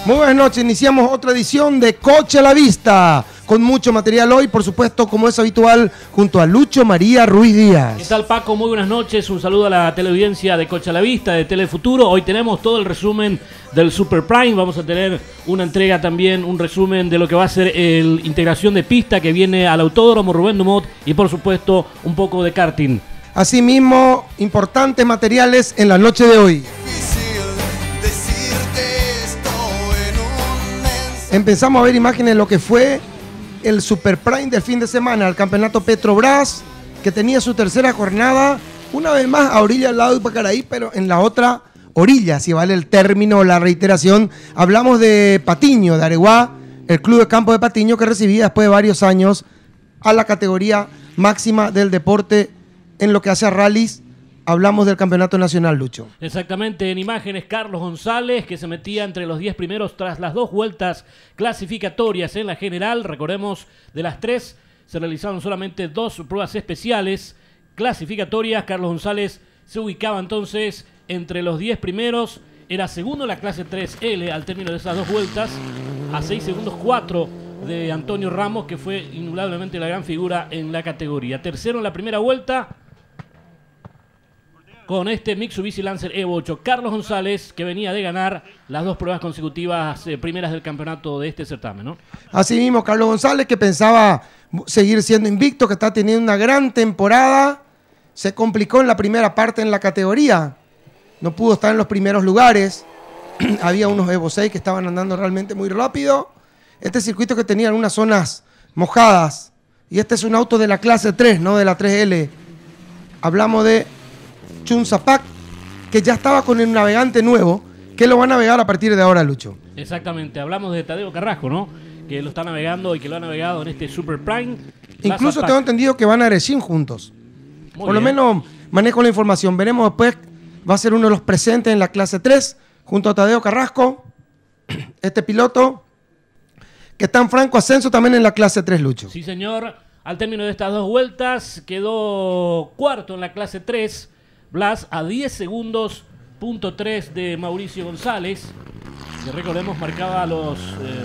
Muy buenas noches, iniciamos otra edición de Coche a la Vista, con mucho material hoy, por supuesto, como es habitual, junto a Lucho María Ruiz Díaz. ¿Qué tal, Paco? Muy buenas noches, un saludo a la teleaudiencia de Coche a la Vista, de Telefuturo. Hoy tenemos todo el resumen del Super Prime, vamos a tener una entrega también, un resumen de lo que va a ser el integración de pista que viene al Autódromo Rubén Dumont y, por supuesto, un poco de karting. Asimismo, importantes materiales en la noche de hoy. Empezamos a ver imágenes de lo que fue el Super Prime del fin de semana, el campeonato Petrobras, que tenía su tercera jornada, una vez más a orilla al lado de Pacaraí, pero en la otra orilla, si vale el término o la reiteración. Hablamos de Patiño, de Areguá, el club de campo de Patiño que recibía después de varios años a la categoría máxima del deporte en lo que hace a rallies. Hablamos del campeonato nacional, Lucho. Exactamente, en imágenes Carlos González, que se metía entre los 10 primeros tras las dos vueltas clasificatorias en la general. Recordemos, de las 3 se realizaron solamente 2 pruebas especiales clasificatorias. Carlos González se ubicaba entonces entre los 10 primeros. Era segundo en la clase 3L al término de esas dos vueltas, a 6 segundos 4 de Antonio Ramos, que fue indudablemente la gran figura en la categoría. Tercero en la primera vuelta, con este Mitsubishi Lancer Evo 8. Carlos González, que venía de ganar las dos pruebas consecutivas primeras del campeonato de este certamen, ¿no? Así mismo, Carlos González, que pensaba seguir siendo invicto, que está teniendo una gran temporada, se complicó en la primera parte en la categoría. No pudo estar en los primeros lugares. Había unos Evo 6 que estaban andando realmente muy rápido. Este circuito que tenía unas zonas mojadas. Y este es un auto de la clase 3, no de la 3L. Hablamos de Chunzapac, que ya estaba con el navegante nuevo, que lo va a navegar a partir de ahora, Lucho. Exactamente, hablamos de Tadeo Carrasco, ¿no? Que lo está navegando y que lo ha navegado en este Super Prime. Incluso tengo entendido que van a Erechín juntos. Por lo menos manejo la información. Veremos después, va a ser uno de los presentes en la clase 3, junto a Tadeo Carrasco, este piloto, que está en franco ascenso también en la clase 3, Lucho. Sí, señor. Al término de estas dos vueltas, quedó cuarto en la clase 3, Blas, a 10 segundos, .3 de Mauricio González, que recordemos marcaba los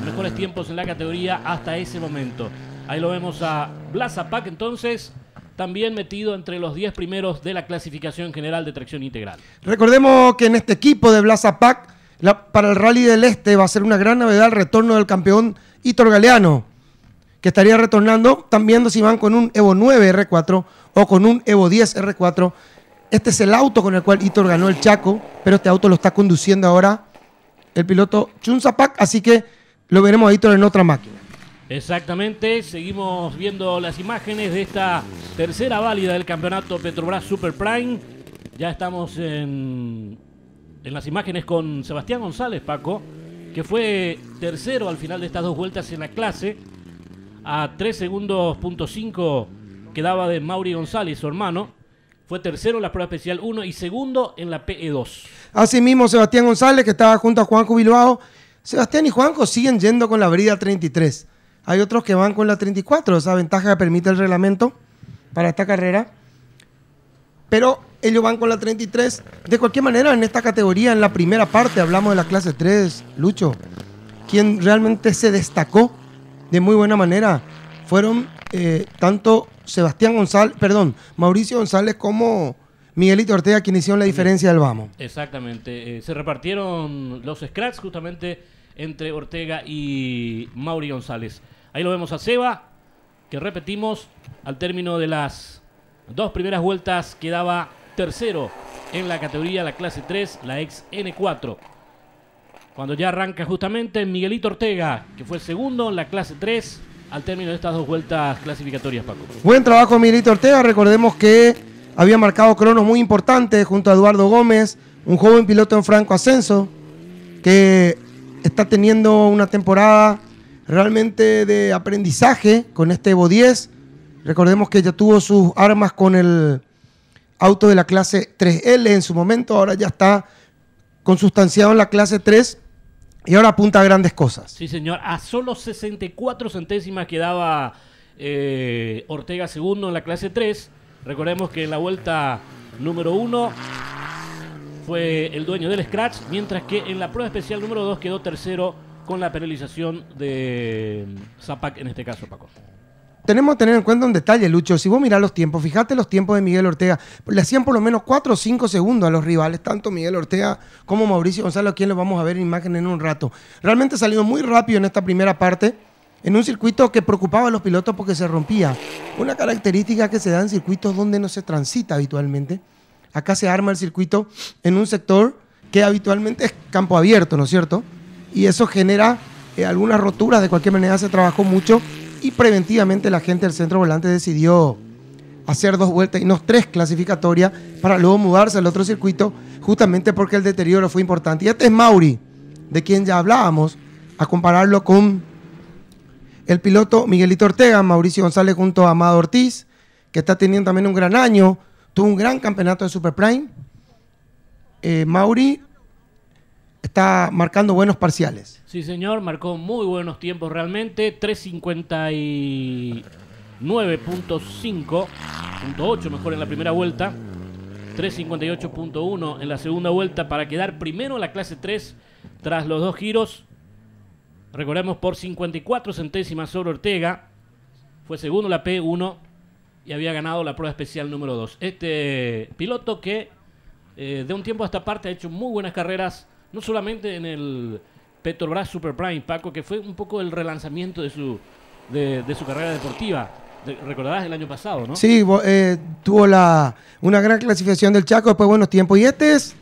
mejores tiempos en la categoría hasta ese momento. Ahí lo vemos a Blas Zapac, entonces, también metido entre los 10 primeros de la clasificación general de tracción integral. Recordemos que en este equipo de Blas Zapac, para el Rally del Este, va a ser una gran novedad el retorno del campeón Hitor Galeano, que estaría retornando, también si van con un Evo 9 R4 o con un Evo 10 R4. Este es el auto con el cual Hitor ganó el Chaco, pero este auto lo está conduciendo ahora el piloto Chunzapac, así que lo veremos a Hitor en otra máquina. Exactamente, seguimos viendo las imágenes de esta tercera válida del campeonato Petrobras Super Prime. Ya estamos en las imágenes con Sebastián González, Paco, que fue tercero al final de estas dos vueltas en la clase, a 3 segundos .5 quedaba de Mauri González, su hermano. Fue tercero en la prueba especial 1 y segundo en la PE2. Asimismo, Sebastián González, que estaba junto a Juanjo Bilbao. Sebastián y Juanjo siguen yendo con la brida 33. Hay otros que van con la 34, esa ventaja que permite el reglamento para esta carrera. Pero ellos van con la 33. De cualquier manera, en esta categoría, en la primera parte, hablamos de la clase 3, Lucho. Quien realmente se destacó de muy buena manera fueron tanto Mauricio González como Miguelito Ortega, quien hicieron la diferencia del vamos. Exactamente, se repartieron los scratch justamente entre Ortega y Mauri González. Ahí lo vemos a Seba, que repetimos, al término de las dos primeras vueltas quedaba tercero en la categoría, la clase 3, la ex N4. Cuando ya arranca justamente Miguelito Ortega, que fue el segundo en la clase 3, al término de estas dos vueltas clasificatorias, Paco. Buen trabajo, Miguelito Ortega. Recordemos que había marcado cronos muy importantes junto a Eduardo Gómez, un joven piloto en franco ascenso, que está teniendo una temporada realmente de aprendizaje con este Evo 10. Recordemos que ya tuvo sus armas con el auto de la clase 3L en su momento, ahora ya está consustanciado en la clase 3 y ahora apunta a grandes cosas. Sí, señor. A solo 64 centésimas quedaba Ortega segundo en la clase 3. Recordemos que en la vuelta número 1 fue el dueño del scratch, mientras que en la prueba especial número 2 quedó tercero con la penalización de Zapac en este caso, Paco. Tenemos que tener en cuenta un detalle, Lucho. Si vos mirás los tiempos, fíjate los tiempos de Miguel Ortega. Le hacían por lo menos 4 o 5 segundos a los rivales, tanto Miguel Ortega como Mauricio González, a quien lo vamos a ver en imagen en un rato. Realmente salió muy rápido en esta primera parte, en un circuito que preocupaba a los pilotos porque se rompía. Una característica que se da en circuitos donde no se transita habitualmente. Acá se arma el circuito en un sector que habitualmente es campo abierto, ¿no es cierto? Y eso genera algunas roturas. De cualquier manera se trabajó mucho y preventivamente la gente del centro volante decidió hacer 2 vueltas y no 3 clasificatorias para luego mudarse al otro circuito, justamente porque el deterioro fue importante. Y este es Mauri, de quien ya hablábamos, a compararlo con el piloto Miguelito Ortega, Mauricio González junto a Amado Ortiz, que está teniendo también un gran año, tuvo un gran campeonato de Super Prime. Mauri está marcando buenos parciales. Sí, señor, marcó muy buenos tiempos realmente, 3:59.5.8 mejor en la primera vuelta, 3:58.1 en la segunda vuelta para quedar primero en la clase 3 tras los 2 giros. Recordemos por 54 centésimas sobre Ortega, fue segundo en la P1 y había ganado la prueba especial número 2. Este piloto que de un tiempo a esta parte ha hecho muy buenas carreras, no solamente en el Petrobras Super Prime, Paco, que fue un poco el relanzamiento de su carrera deportiva. Recordarás el año pasado, ¿no? Sí, tuvo una gran clasificación del Chaco, después buenos tiempos. Y este es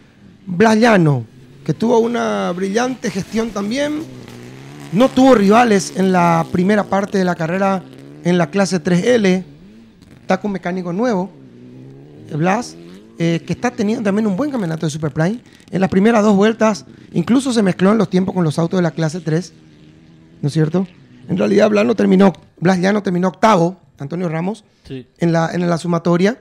Blas Llano, que tuvo una brillante gestión también. No tuvo rivales en la primera parte de la carrera en la clase 3L. Está con mecánico nuevo, Blas, que está teniendo también un buen campeonato de Super Prime. En las primeras 2 vueltas, incluso se mezcló en los tiempos con los autos de la clase 3, ¿no es cierto? En realidad, Blas Llano terminó octavo, Antonio Ramos, sí, en la sumatoria.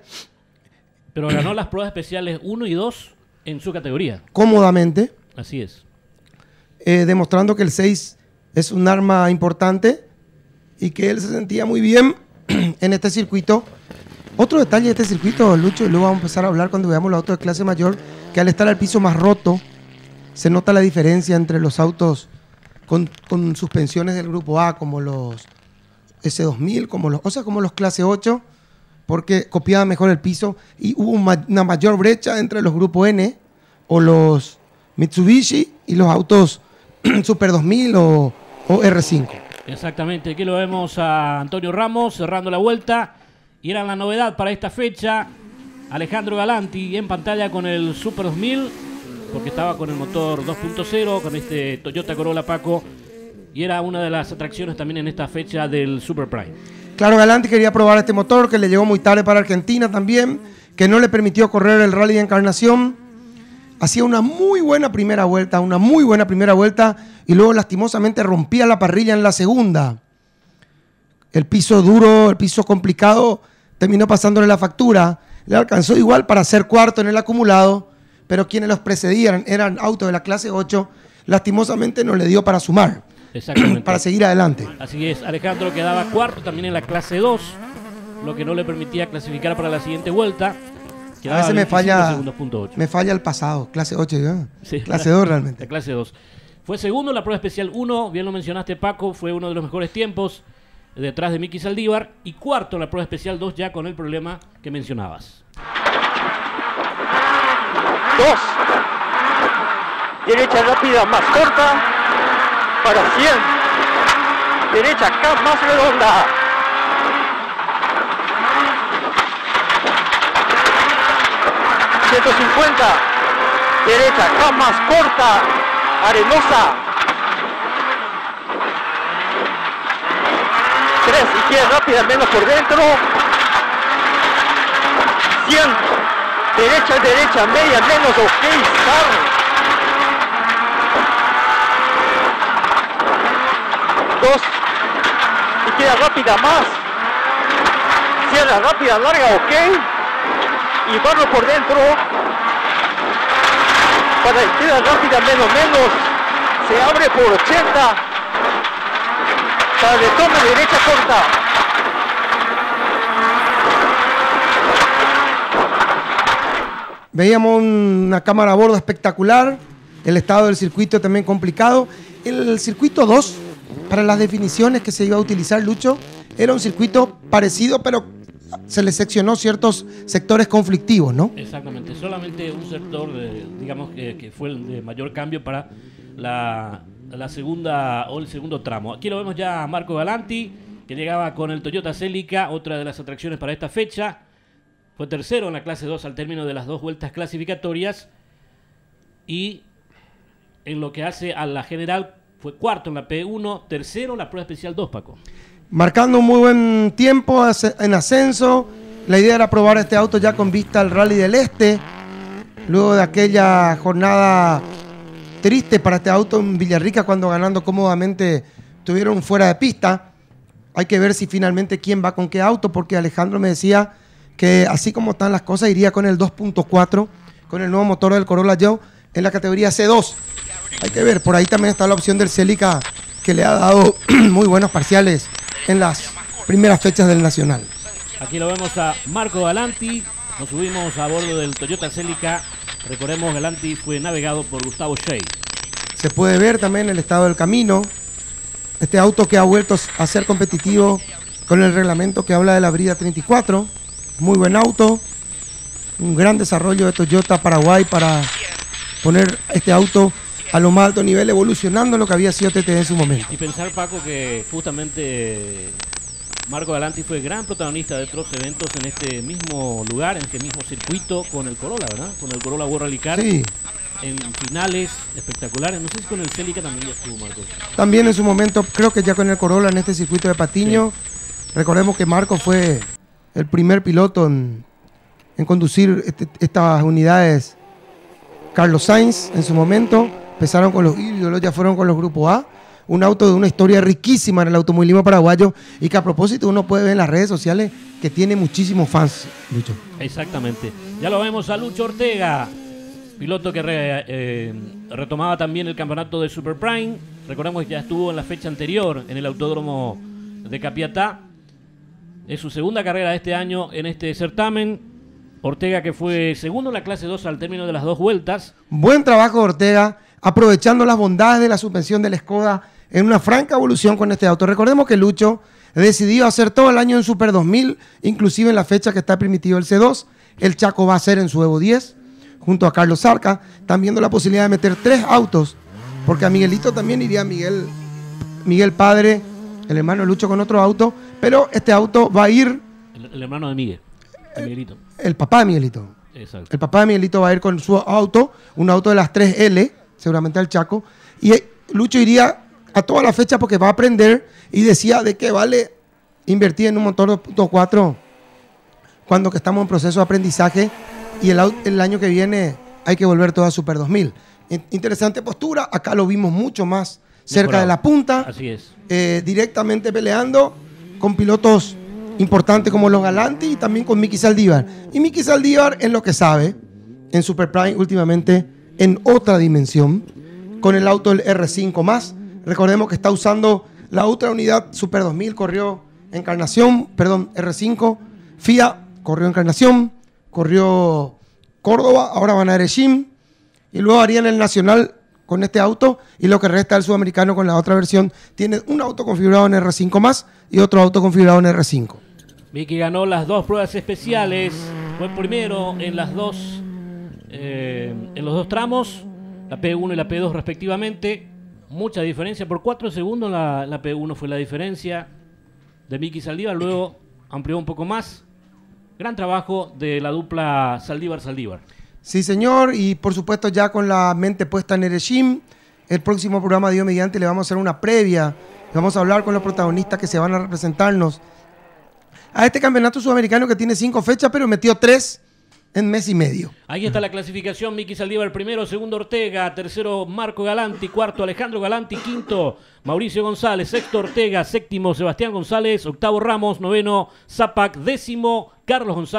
Pero ganó las pruebas especiales 1 y 2 en su categoría. Cómodamente. Así es. Demostrando que el 6 es un arma importante y que él se sentía muy bien en este circuito. Otro detalle de este circuito, Lucho, y luego vamos a empezar a hablar cuando veamos los autos de clase mayor, que al estar el piso más roto, se nota la diferencia entre los autos con suspensiones del grupo A, como los S2000, como los clase 8, porque copiaba mejor el piso y hubo una mayor brecha entre los grupos N o los Mitsubishi y los autos Super 2000 o R5. Exactamente, aquí lo vemos a Antonio Ramos cerrando la vuelta. Y era la novedad para esta fecha, Alejandro Galanti en pantalla con el Super 2000, porque estaba con el motor 2.0, con este Toyota Corolla, Paco, y era una de las atracciones también en esta fecha del Super Prime. Claro, Galanti quería probar este motor, que le llegó muy tarde para Argentina también, que no le permitió correr el Rally de Encarnación. Hacía una muy buena primera vuelta, y luego lastimosamente rompía la parrilla en la segunda. El piso duro, el piso complicado, terminó pasándole la factura. Le alcanzó igual para ser cuarto en el acumulado, pero quienes los precedían eran autos de la clase 8. Lastimosamente no le dio para sumar. Exactamente. Para seguir adelante. Así es, Alejandro quedaba cuarto también en la clase 2, lo que no le permitía clasificar para la siguiente vuelta. A veces me falla el pasado, clase 8, ¿no? Sí, clase 2 realmente. La clase 2. Fue segundo en la prueba especial 1, bien lo mencionaste, Paco, fue uno de los mejores tiempos, detrás de Miki Saldívar, y cuarto en la prueba especial 2 ya con el problema que mencionabas. 2. Derecha rápida más corta para 100. Derecha acá más redonda. 150. Derecha acá más corta, arenosa. 3, izquierda rápida, menos por dentro. 100. Derecha, media, menos, ok, start. 2. Izquierda rápida, más. Cierra rápida, larga, ok. Y barro por dentro. Para izquierda rápida, menos. Se abre por 80. Para retorno, derecha corta. Veíamos una cámara a bordo espectacular. El estado del circuito también complicado. El circuito 2, para las definiciones que se iba a utilizar, Lucho, era un circuito parecido, pero se le seccionó ciertos sectores conflictivos, ¿no? Exactamente, solamente un sector, digamos, que fue el de mayor cambio para la segunda o el segundo tramo. Aquí lo vemos ya a Marco Galanti, que llegaba con el Toyota Celica, otra de las atracciones para esta fecha. Fue tercero en la clase 2 al término de las 2 vueltas clasificatorias. Y en lo que hace a la general, fue cuarto en la P1, tercero en la prueba especial 2, Paco. Marcando un muy buen tiempo en ascenso. La idea era probar este auto ya con vista al Rally del Este. Luego de aquella jornada triste para este auto en Villarrica, cuando ganando cómodamente tuvieron fuera de pista. Hay que ver si finalmente quién va con qué auto, porque Alejandro me decía que así como están las cosas, iría con el 2.4, con el nuevo motor del Corolla Joe en la categoría C2. Hay que ver, por ahí también está la opción del Celica, que le ha dado muy buenos parciales en las primeras fechas del Nacional. Aquí lo vemos a Marco Galanti. Nos subimos a bordo del Toyota Celica. Recordemos, Galanti fue navegado por Gustavo Shea. Se puede ver también el estado del camino. Este auto que ha vuelto a ser competitivo con el reglamento que habla de la brida 34. Muy buen auto. Un gran desarrollo de Toyota Paraguay para poner este auto a lo más alto nivel, evolucionando lo que había sido TT en su momento. Y pensar, Paco, que justamente Marco Galanti fue gran protagonista de otros eventos en este mismo lugar, en este mismo circuito, con el Corolla, ¿verdad? Con el Corolla World Rally Car. Sí. En finales espectaculares. No sé si con el Celica también ya estuvo, Marco. También en su momento, creo que ya con el Corolla en este circuito de Patiño. Sí. Recordemos que Marco fue el primer piloto en conducir estas unidades. Carlos Sainz en su momento. Empezaron con los híbridos, ya fueron con los Grupo A. Un auto de una historia riquísima en el automovilismo paraguayo y que a propósito uno puede ver en las redes sociales que tiene muchísimos fans, Lucho. Exactamente. Ya lo vemos a Lucho Ortega, piloto que retomaba también el campeonato de Super Prime. Recordemos que ya estuvo en la fecha anterior en el Autódromo de Capiatá. Es su segunda carrera de este año en este certamen. Ortega, que fue segundo en la clase 2 al término de las 2 vueltas. Buen trabajo, Ortega, aprovechando las bondades de la suspensión del Skoda en una franca evolución con este auto. Recordemos que Lucho decidió hacer todo el año en Super 2000, inclusive en la fecha que está permitido el C2. El Chaco va a ser en su Evo 10, junto a Carlos Zarca. Están viendo la posibilidad de meter 3 autos, porque a Miguelito también iría Miguel padre, el hermano de Lucho, con otro auto, pero este auto va a ir... El hermano de Miguel, de Miguelito. El papá de Miguelito. Exacto. El papá de Miguelito va a ir con su auto, un auto de las 3L, seguramente al Chaco, y Lucho iría a toda la fecha porque va a aprender, y decía de qué vale invertir en un motor 2.4 cuando que estamos en proceso de aprendizaje y el año que viene hay que volver todo a Super 2000. Interesante postura, acá lo vimos mucho más cerca de la punta. Así es. Directamente peleando con pilotos importantes como los Galanti y también con Miki Saldívar. Y Miki Saldívar en lo que sabe, en Super Prime últimamente, en otra dimensión, con el auto del R5+. Recordemos que está usando la otra unidad Super 2000, corrió Encarnación, perdón, R5, FIA, corrió Encarnación, corrió Córdoba, ahora van a Erechim, y luego harían el Nacional con este auto, y lo que resta del Sudamericano con la otra versión. Tiene un auto configurado en R5+ y otro auto configurado en R5. Miki ganó las 2 pruebas especiales, fue primero en los dos tramos, la P1 y la P2 respectivamente. Mucha diferencia, por 4 segundos la P1 fue la diferencia de Miki Saldívar, luego amplió un poco más. Gran trabajo de la dupla Saldívar-Saldívar. Sí, señor, y por supuesto ya con la mente puesta en Erechim, el próximo programa, Dios mediante, le vamos a hacer una previa. Vamos a hablar con los protagonistas que se van a representarnos a este campeonato sudamericano que tiene 5 fechas, pero metió 3 en mes y medio. Ahí está la clasificación: Miki Saldívar primero, segundo Ortega, tercero Marco Galanti, cuarto Alejandro Galanti, quinto Mauricio González, sexto Ortega, séptimo Sebastián González, octavo Ramos, noveno Zapac, décimo Carlos González.